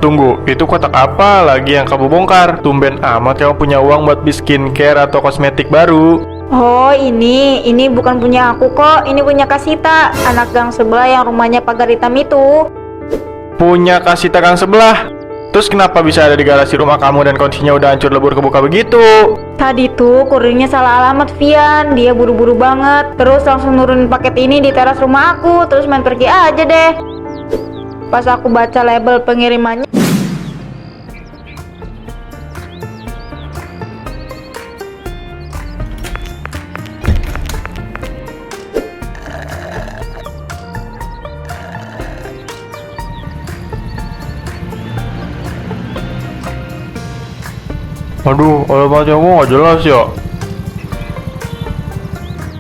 Tunggu, itu kotak apa lagi yang kamu bongkar? Tumben amat kamu punya uang buat beli skincare atau kosmetik baru. Oh ini bukan punya aku kok, ini punya Kasita, anak gang sebelah yang rumahnya pagar hitam itu. Punya Kasita gang sebelah? Terus kenapa bisa ada di garasi rumah kamu dan kuncinya udah hancur lebur kebuka begitu? Tadi tuh kurirnya salah alamat Vian, dia buru-buru banget, terus langsung nurunin paket ini di teras rumah aku, terus main pergi aja deh. Pas aku baca label pengirimannya, Aduh, alamatnya kok nggak jelas ya?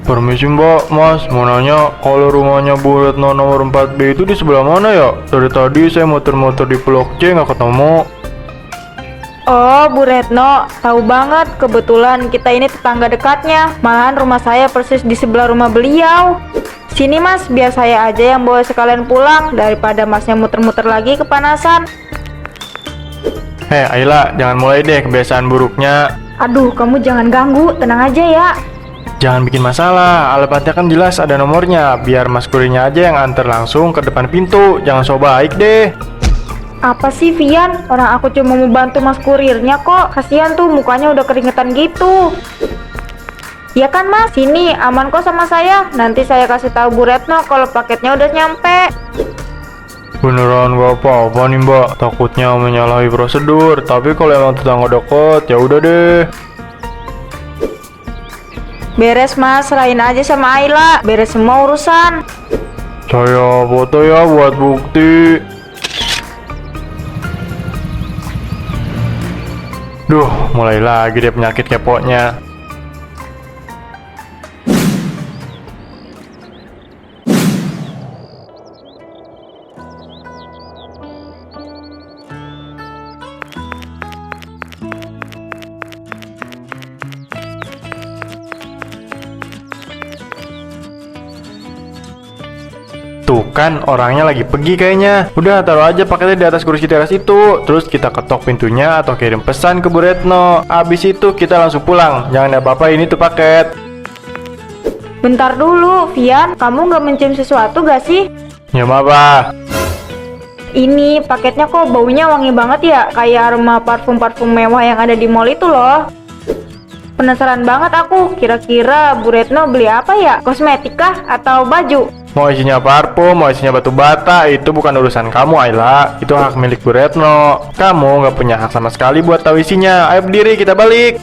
Permisi mbak, mas, mau nanya kalau rumahnya Bu Retno nomor 4B itu di sebelah mana ya? Dari tadi saya muter-muter di Blok C nggak ketemu. oh Bu Retno, tahu banget, kebetulan kita ini tetangga dekatnya, malahan rumah saya persis di sebelah rumah beliau. Sini mas, biar saya aja yang bawa sekalian pulang, daripada masnya muter-muter lagi kepanasan. Hei Ayla, jangan mulai deh kebiasaan buruknya. Aduh, kamu jangan ganggu, tenang aja ya. Jangan bikin masalah, alamatnya kan jelas ada nomornya. Biar mas kurirnya aja yang antar langsung ke depan pintu. Jangan so baik deh. Apa sih Vian? Orang aku cuma mau bantu mas kurirnya kok. Kasihan tuh mukanya udah keringetan gitu. Ya kan mas, sini aman kok sama saya. Nanti saya kasih tahu Bu Retno kalau paketnya udah nyampe. Beneran gak apa-apa nih mbak, takutnya menyalahi prosedur. Tapi kalau emang tetangga deket, ya udah deh. Beres mas, serahin aja sama Ayla. Beres semua urusan. Saya foto ya buat bukti. Duh, mulai lagi deh penyakit keponya. Tuh kan orangnya lagi pergi kayaknya. Udah taruh aja paketnya di atas kursi teras itu. Terus kita ketok pintunya atau kirim pesan ke Bu Retno. Abis itu kita langsung pulang. Jangan apa-apa ini tuh paket. Bentar dulu, Vian, kamu nggak mencium sesuatu gak sih? Ya apa? Ini paketnya kok baunya wangi banget ya, kayak aroma parfum-parfum mewah yang ada di mall itu loh. Penasaran banget aku, kira-kira Bu Retno beli apa ya? Kosmetik kah atau baju? Mau isinya parfum, mau isinya batu bata, itu bukan urusan kamu Ayla. Itu hak milik Bu Retno. Kamu nggak punya hak sama sekali buat tahu isinya. Ayo berdiri, kita balik.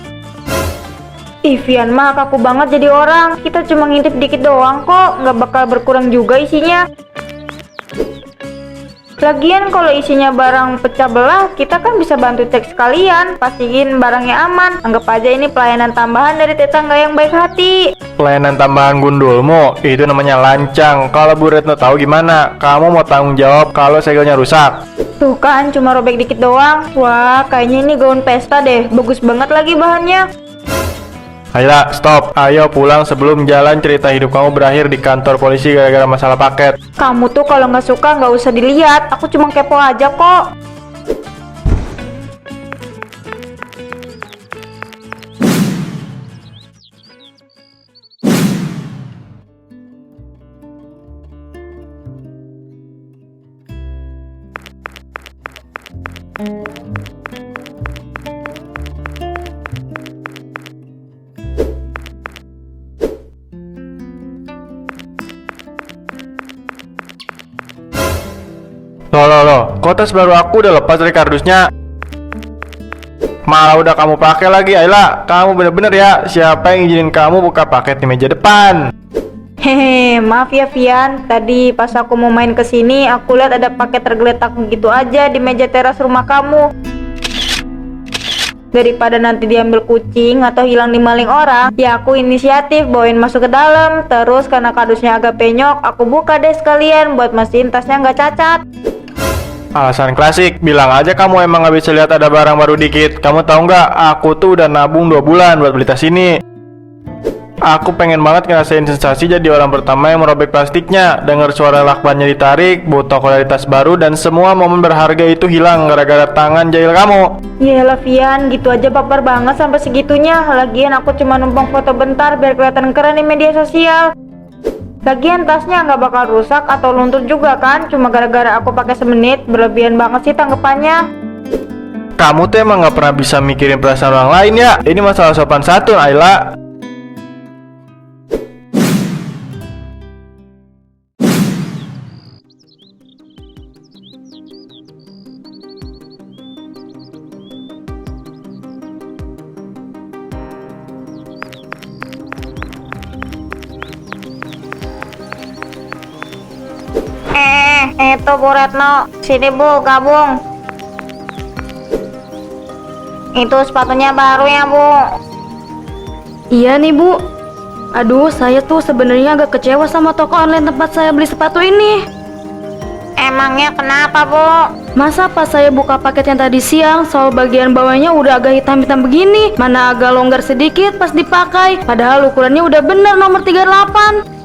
Ih Vian mah kaku banget jadi orang. Kita cuma ngintip dikit doang kok, nggak bakal berkurang juga isinya. Lagian kalau isinya barang pecah belah, kita kan bisa bantu cek sekalian, pastiin barangnya aman. Anggap aja ini pelayanan tambahan dari tetangga yang baik hati. Pelayanan tambahan gundulmu, itu namanya lancang. Kalau Bu Retno tahu gimana? Kamu mau tanggung jawab kalau segelnya rusak? Tuh kan, cuma robek dikit doang. Wah, kayaknya ini gaun pesta deh. Bagus banget lagi bahannya. Ayla, stop. Ayo pulang sebelum jalan cerita hidup kamu berakhir di kantor polisi gara-gara masalah paket. Kamu tuh kalau nggak suka nggak usah dilihat. Aku cuma kepo aja kok. Loh, kotas baru aku udah lepas dari kardusnya. Malah udah kamu pakai lagi, Ayla. Kamu bener-bener ya, siapa yang izinin kamu buka paket di meja depan? Hehe, maaf ya Vian. Tadi pas aku mau main ke sini, aku lihat ada paket tergeletak begitu aja di meja teras rumah kamu. Daripada nanti diambil kucing atau hilang di maling orang, ya aku inisiatif bawain masuk ke dalam. Terus karena kardusnya agak penyok, aku buka deh sekalian buat mastiin tasnya nggak cacat. Alasan klasik, bilang aja kamu emang gak bisa lihat ada barang baru dikit. Kamu tahu nggak? Aku tuh udah nabung 2 bulan buat beli tas ini. Aku pengen banget ngerasain sensasi jadi orang pertama yang merobek plastiknya. Dengar suara lakbannya ditarik, bau toko dari tas baru, dan semua momen berharga itu hilang gara-gara tangan jahil kamu. Yaelah Vian, gitu aja baper banget sampai segitunya. Lagian aku cuma numpang foto bentar biar kelihatan keren di media sosial. Lagian tasnya nggak bakal rusak atau luntur juga kan? Cuma gara-gara aku pakai semenit, berlebihan banget sih tanggapannya. Kamu tuh emang gak pernah bisa mikirin perasaan orang lain ya? Ini masalah sopan santun, Ayla. Itu Bu Retno, sini Bu, gabung. Itu sepatunya baru ya Bu? Iya nih Bu. Aduh, saya tuh sebenarnya agak kecewa sama toko online tempat saya beli sepatu ini. Emangnya kenapa Bu? Masa pas saya buka paket yang tadi siang, soal bagian bawahnya udah agak hitam-hitam begini, mana agak longgar sedikit pas dipakai, padahal ukurannya udah bener nomor 38.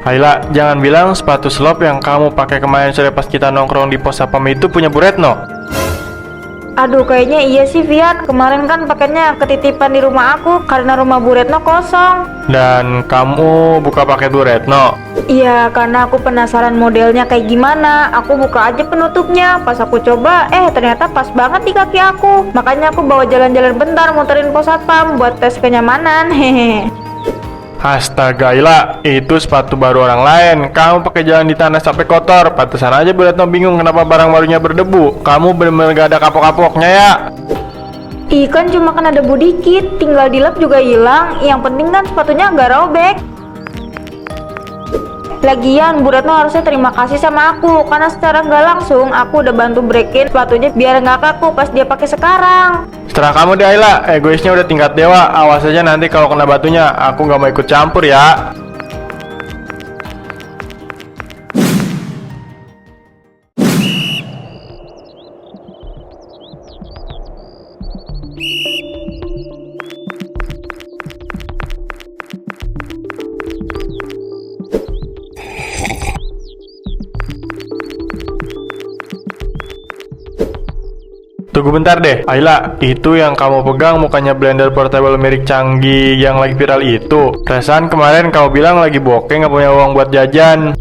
Ayla, jangan bilang sepatu slop yang kamu pakai kemarin sore pas kita nongkrong di pos sapam itu punya Bu Retno. Aduh, kayaknya iya sih Vian. Kemarin kan paketnya ketitipan di rumah aku karena rumah Bu Retno kosong. Dan kamu buka paket Bu Retno? Iya, karena aku penasaran modelnya kayak gimana. Aku buka aja penutupnya. Pas aku coba, ternyata pas banget di kaki aku. Makanya aku bawa jalan-jalan bentar muterin pos satpam buat tes kenyamanan. Hehehe. Astaga, Ayla, itu sepatu baru orang lain. Kamu pakai jalan di tanah sampai kotor. Pantesan aja Bu Retno bingung kenapa barang barunya berdebu. Kamu bener-bener gak ada kapok-kapoknya ya? Ih, kan cuma kena debu dikit, tinggal dilap juga hilang. Yang penting kan sepatunya nggak robek. Lagian Bu Retno harusnya terima kasih sama aku karena secara nggak langsung aku udah bantu breakin sepatunya biar nggak kaku pas dia pakai sekarang. Setelah kamu deh Ayla, egoisnya udah tingkat dewa. Awas aja nanti kalau kena batunya, aku gak mau ikut campur ya. Tunggu bentar deh, Ayla, itu yang kamu pegang mukanya blender portable merek canggih yang lagi viral itu. Perasaan kemarin kamu bilang lagi bokeh gak punya uang buat jajan.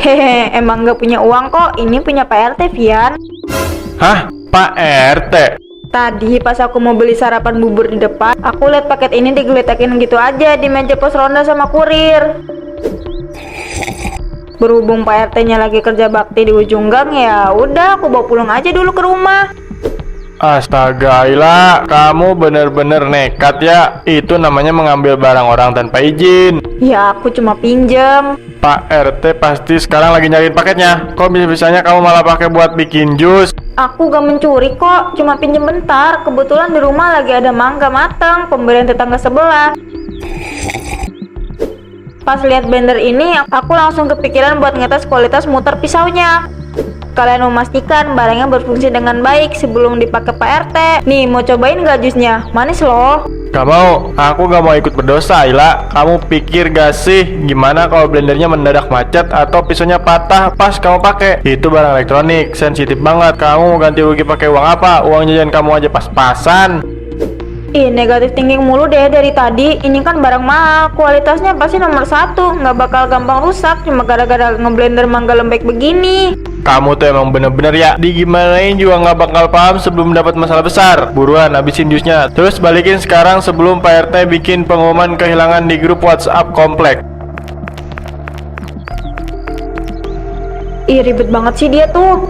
Hehe, emang nggak punya uang kok. Ini punya Pak RT, Vian. Hah? Pak RT? Tadi pas aku mau beli sarapan bubur di depan, aku lihat paket ini digeletakin gitu aja di meja pos ronda sama kurir. Berhubung Pak RT-nya lagi kerja bakti di ujung gang, ya udah aku bawa pulang aja dulu ke rumah. Astaga, Ayla, kamu bener-bener nekat ya. Itu namanya mengambil barang orang tanpa izin. Ya aku cuma pinjem. Pak RT pasti sekarang lagi nyariin paketnya. Kok bisa-bisanya kamu malah pakai buat bikin jus? Aku gak mencuri kok, cuma pinjem bentar. Kebetulan di rumah lagi ada mangga mateng, pemberian tetangga sebelah. Pas lihat blender ini, aku langsung kepikiran buat ngetes kualitas muter pisaunya. Kalian memastikan barangnya berfungsi dengan baik sebelum dipakai Pak RT. Nih, mau cobain gak jusnya? Manis loh. Gak mau, aku gak mau ikut berdosa, Ayla. Kamu pikir gak sih gimana kalau blendernya mendadak macet atau pisaunya patah pas kamu pakai? Itu barang elektronik, sensitif banget. Kamu mau ganti rugi pakai uang apa? Uang jajan kamu aja pas-pasan. Ih, negatif thinking mulu deh dari tadi. Ini kan barang mahal, kualitasnya pasti nomor 1. Nggak bakal gampang rusak cuma gara-gara ngeblender mangga lembek begini. Kamu tuh emang bener-bener ya, digimanain juga nggak bakal paham sebelum dapat masalah besar. Buruan habisin jusnya, terus balikin sekarang sebelum Pak RT bikin pengumuman kehilangan di grup WhatsApp komplek. Ih, ribet banget sih dia tuh.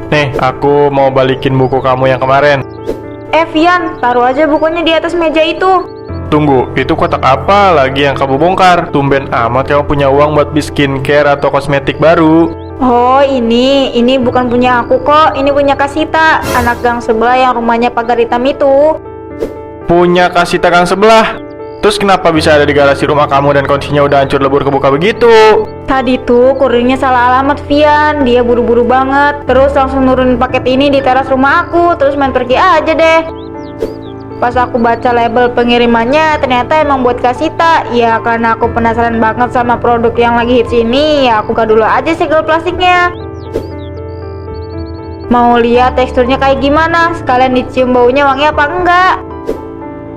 Nih, aku mau balikin buku kamu yang kemarin. Vian, taruh aja bukunya di atas meja itu. Tunggu, itu kotak apa lagi yang kamu bongkar? Tumben amat kamu punya uang buat beli skincare atau kosmetik baru. Oh ini bukan punya aku kok, ini punya Kasita, anak gang sebelah yang rumahnya pagar hitam itu. Punya Kasita gang sebelah? Terus kenapa bisa ada di garasi rumah kamu dan kuncinya udah hancur lebur kebuka begitu? Tadi tuh kurirnya salah alamat Vian, dia buru-buru banget, terus langsung nurunin paket ini di teras rumah aku, terus main pergi aja deh. Pas aku baca label pengirimannya, ternyata emang buat Kasita. Ya karena aku penasaran banget sama produk yang lagi hits ini, ya aku buka dulu aja segel plastiknya. Mau lihat teksturnya kayak gimana, sekalian dicium baunya wangi apa enggak.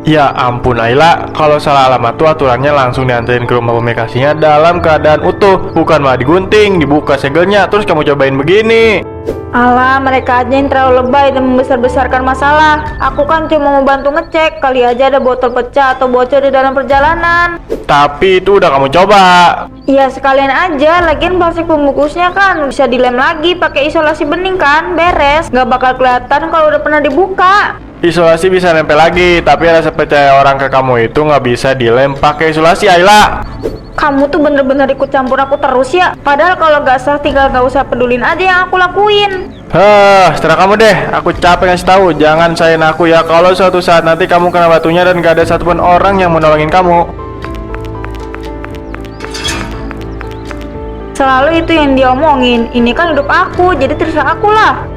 Ya ampun Ayla, kalau salah alamat tuh aturannya langsung dianterin ke rumah pemilik aslinya dalam keadaan utuh, bukan malah digunting, dibuka segelnya, terus kamu cobain begini. Alah, mereka aja yang terlalu lebay dan membesar-besarkan masalah. Aku kan cuma mau bantu ngecek, kali aja ada botol pecah atau bocor di dalam perjalanan. Tapi itu udah kamu coba. Ya sekalian aja, lagian plastik pembungkusnya kan bisa dilem lagi pakai isolasi bening kan, beres, nggak bakal kelihatan kalau udah pernah dibuka. Isolasi bisa nempel lagi, tapi rasa percaya orang ke kamu itu nggak bisa dilem pakai isolasi, Ayla. Kamu tuh bener-bener ikut campur aku terus ya. Padahal kalau gak sah tinggal gak usah pedulin aja yang aku lakuin. Setelah kamu deh, aku capek ngasih tahu. Jangan sayin aku ya, kalau suatu saat nanti kamu kena batunya dan gak ada satupun orang yang mau nolongin kamu. Selalu itu yang diomongin. Ini kan hidup aku, jadi terserah aku lah.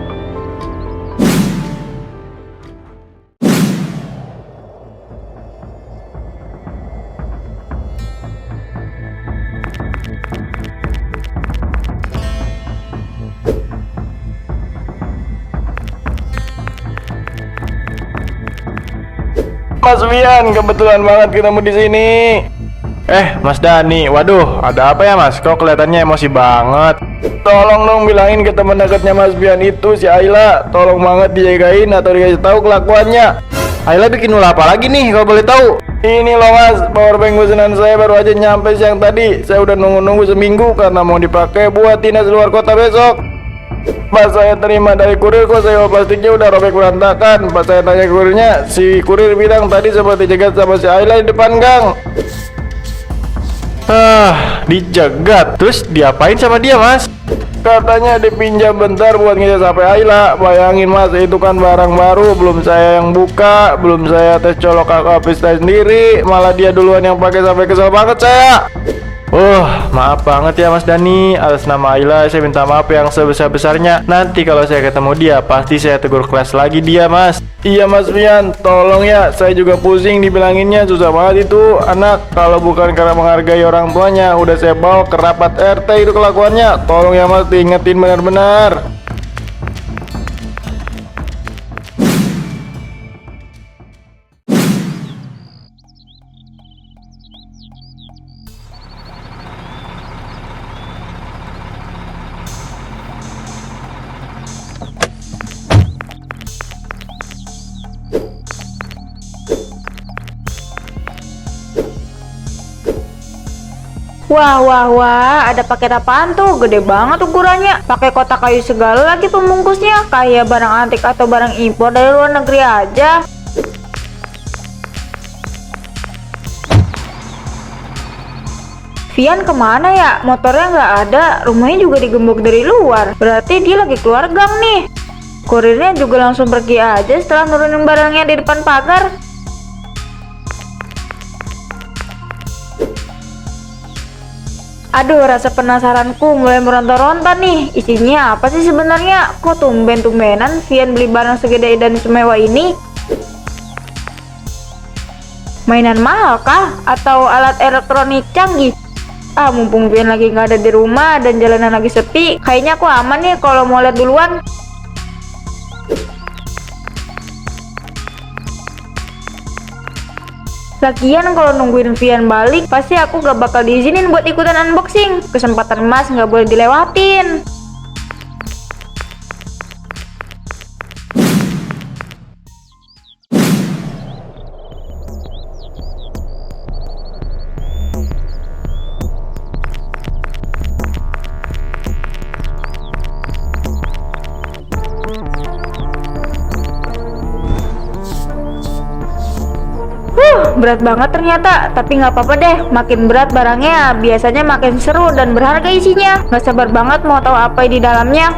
Mas Wian, kebetulan banget ketemu di sini. Mas Dani, waduh, ada apa ya Mas? Kok kelihatannya emosi banget? Tolong dong bilangin ke teman dekatnya Mas Wian itu si Ayla, tolong banget dijagain atau dikasih tahu kelakuannya. Ayla bikin ulah apa lagi nih kalau boleh tahu? Ini loh Mas, powerbank pesanan saya baru aja nyampe siang tadi. Saya udah nunggu-nunggu seminggu karena mau dipakai buat dinas luar kota besok. Pas saya terima dari kurir kok saya plastiknya udah robek berantakan. Pas saya tanya ke kurirnya, si kurir bilang tadi sempat dicegat sama si Ayla di depan gang. Dicegat? Terus diapain sama dia Mas? Katanya dipinjam bentar buat ngecas HP Ayla. Bayangin Mas, itu kan barang baru, belum saya yang buka, belum saya tes colok HP saya sendiri, malah dia duluan yang pakai sampai kesel banget saya. Maaf banget ya Mas Dani. Atas nama Ayla saya minta maaf yang sebesar-besarnya. Nanti kalau saya ketemu dia pasti saya tegur keras lagi dia Mas. Iya Mas Wian, tolong ya, saya juga pusing dibilanginnya, susah banget itu anak. Kalau bukan karena menghargai orang tuanya, udah saya bawa ke rapat RT itu kelakuannya. Tolong ya Mas, diingetin benar-benar. Wah, ada paket apaan tuh? Gede banget ukurannya. Pakai kotak kayu segala lagi pembungkusnya. Kayak barang antik atau barang impor dari luar negeri aja. Vian kemana ya? Motornya nggak ada, rumahnya juga digembok dari luar. Berarti dia lagi keluar gang nih. Kurirnya juga langsung pergi aja setelah nurunin barangnya di depan pagar. Aduh, rasa penasaranku mulai meronta-ronta nih. Isinya apa sih sebenarnya? Kok tumben-tumbenan Vian beli barang segede dan semewah ini? Mainan mahal kah? Atau alat elektronik canggih? Mumpung Vian lagi nggak ada di rumah dan jalanan lagi sepi, kayaknya aku aman nih kalau mau lihat duluan. Lagian kalau nungguin Vian balik, pasti aku gak bakal diizinin buat ikutan unboxing. Kesempatan emas gak boleh dilewatin. berat banget ternyata. Tapi nggak apa-apa deh, makin berat barangnya biasanya makin seru dan berharga isinya. Nggak sabar banget mau tahu apa di dalamnya.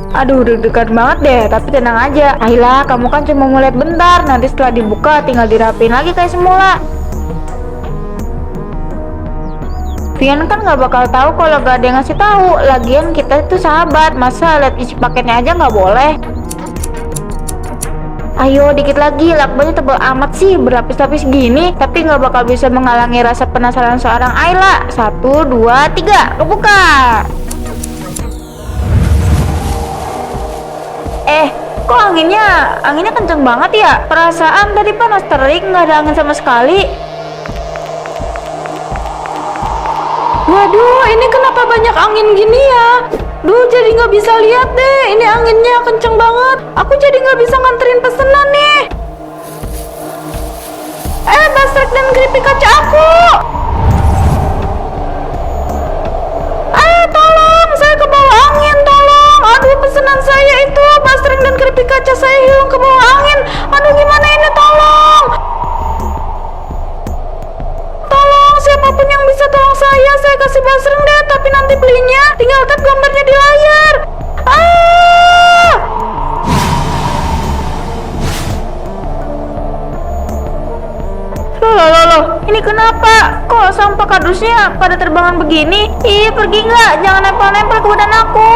Aduh, deg-degan banget deh, tapi tenang aja. Ayla, kamu kan cuma mau lihat bentar, nanti setelah dibuka tinggal dirapiin lagi kayak semula. Vian kan nggak bakal tahu kalau gak ada yang ngasih tahu. Lagian kita itu sahabat, masa lihat isi paketnya aja nggak boleh? Ayo dikit lagi, lakbannya tebal amat sih, berlapis-lapis gini, tapi nggak bakal bisa menghalangi rasa penasaran seorang Ayla. 1, 2, 3, lu buka. Kok anginnya kenceng banget ya? Perasaan tadi panas terik, nggak ada angin sama sekali. Waduh, ini kenapa banyak angin gini ya? Duh, jadi nggak bisa lihat deh. Ini anginnya kenceng banget. Aku jadi nggak bisa nganterin pesanan nih. Basrek dan keripik kaca aku. Tolong, saya ke bawah angin, tolong. Aduh, pesanan saya itu, basrek dan keripik kaca saya hilang ke bawah angin. Aduh, gimana ini, tolong. Siapapun yang bisa tolong saya kasih basreng deh, tapi nanti belinya tinggal tap gambarnya di layar. Loh, ini kenapa? Kok sampah kardusnya pada terbangan begini? Ih, pergi nggak? Jangan nempel-nempel ke badan aku.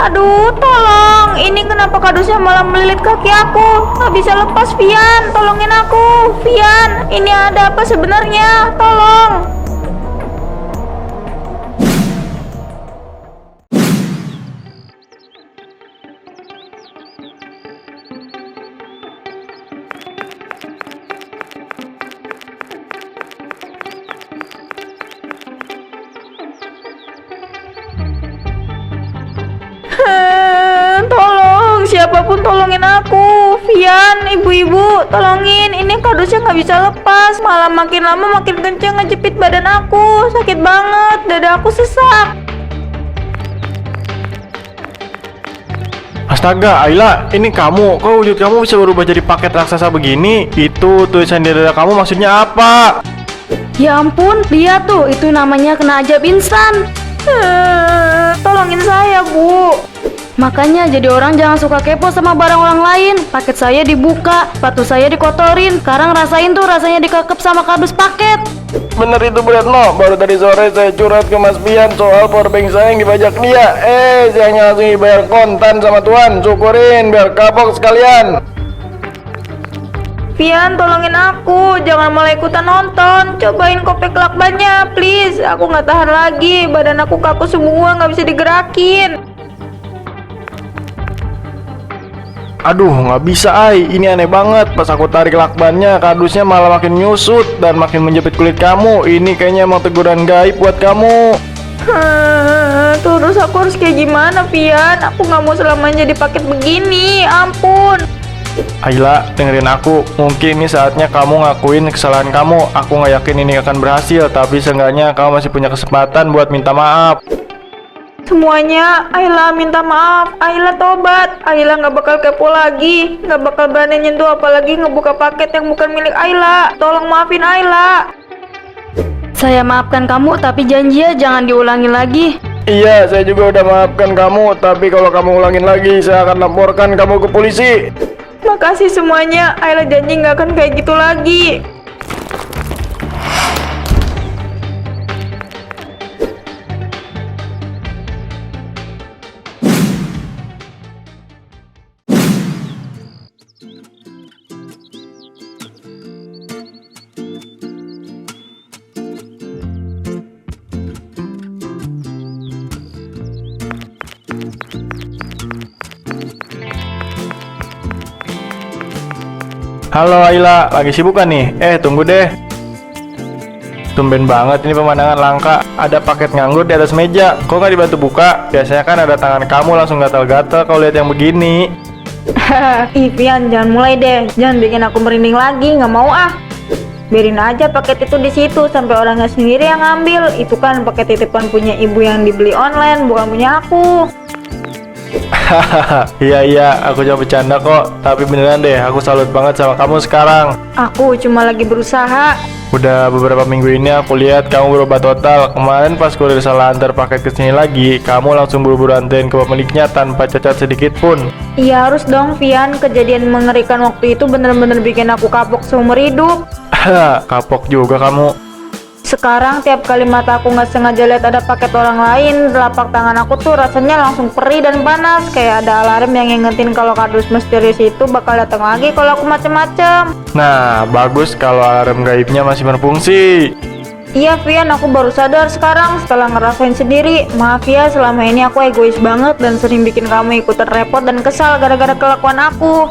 Aduh, tolong. Ini kenapa kardusnya malah melilit kaki aku? Nggak bisa lepas, Vian. Tolongin aku, Vian. Ini ada apa sebenarnya? Tolong. Tolong, siapapun tolongin aku. Vian, ibu-ibu, tolongin. Ini kardusnya nggak bisa lepas. Malah makin lama makin kenceng ngejepit badan aku. Sakit banget, dada aku sesak. Astaga, Ayla, ini kamu. Kok wujud kamu bisa berubah jadi paket raksasa begini? Itu tulisan di dada kamu maksudnya apa? Ya ampun, lihat tuh, itu namanya kena ajab instan. Tolongin saya, Bu. Makanya jadi orang jangan suka kepo sama barang orang lain. Paket saya dibuka, sepatu saya dikotorin. Sekarang rasain tuh rasanya dikekep sama kardus paket. Bener itu Bu Retno, baru tadi sore saya curhat ke Mas Pian soal powerbank saya yang dibajak dia. Saya langsung dibayar kontan sama Tuan. Syukurin biar kapok sekalian. Vian, tolongin aku. Jangan malah ikutan nonton. Cobain kopek lakbannya, please. Aku nggak tahan lagi. Badan aku kaku semua, nggak bisa digerakin. Aduh, nggak bisa, Ay. Ini aneh banget. Pas aku tarik lakbannya, kardusnya malah makin nyusut dan makin menjepit kulit kamu. Ini kayaknya emang teguran gaib buat kamu. Terus aku harus kayak gimana, Vian? Aku nggak mau selamanya jadi paket begini. Ampun. Ayla, dengerin aku. Mungkin ini saatnya kamu ngakuin kesalahan kamu. Aku nggak yakin ini akan berhasil, tapi seenggaknya kamu masih punya kesempatan buat minta maaf. Semuanya, Ayla minta maaf. Ayla tobat. Ayla nggak bakal kepo lagi. Nggak bakal berani nyentuh apalagi ngebuka paket yang bukan milik Ayla. Tolong maafin Ayla. Saya maafkan kamu, tapi janji ya jangan diulangi lagi. Iya, saya juga udah maafkan kamu. Tapi kalau kamu ulangin lagi, saya akan laporkan kamu ke polisi. Makasih semuanya. Ayla janji nggak akan kayak gitu lagi. Halo Ayla, lagi sibuk kan nih? Tunggu deh. Tumben banget ini pemandangan langka. Ada paket nganggur di atas meja. Kok nggak dibantu buka? Biasanya kan ada tangan kamu langsung gatal-gatal kalau lihat yang begini. Ih, Vian, jangan mulai deh. Jangan bikin aku merinding lagi. Nggak mau ah. Biarin aja paket itu di situ sampai orangnya sendiri yang ngambil. Itu kan paket titipan punya ibu yang dibeli online, bukan punya aku. Hahaha, iya, aku cuma bercanda kok. Tapi beneran deh, aku salut banget sama kamu sekarang. Aku cuma lagi berusaha. Udah beberapa minggu ini aku lihat kamu berubah total. Kemarin pas kurir salah antar paket ke sini lagi, kamu langsung buru-buru anterin ke pemiliknya tanpa cacat sedikit pun. Iya harus dong, Vian. Kejadian mengerikan waktu itu bener-bener bikin aku kapok seumur hidup. Kapok juga kamu. Sekarang tiap kali mata aku nggak sengaja lihat ada paket orang lain, telapak tangan aku tuh rasanya langsung perih dan panas, kayak ada alarm yang ngingetin kalau kardus misterius itu bakal datang lagi kalau aku macem-macem. Nah, bagus kalau alarm gaibnya masih berfungsi. Iya Vian, aku baru sadar sekarang setelah ngerasain sendiri. Maaf ya, selama ini aku egois banget dan sering bikin kamu ikutan repot dan kesal gara-gara kelakuan aku.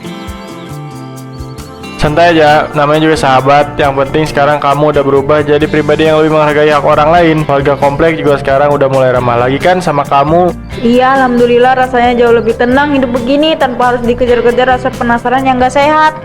Santai aja, namanya juga sahabat. Yang penting sekarang kamu udah berubah jadi pribadi yang lebih menghargai hak orang lain. Warga komplek juga sekarang udah mulai ramah lagi kan sama kamu. Iya, alhamdulillah rasanya jauh lebih tenang hidup begini tanpa harus dikejar-kejar rasa penasaran yang gak sehat.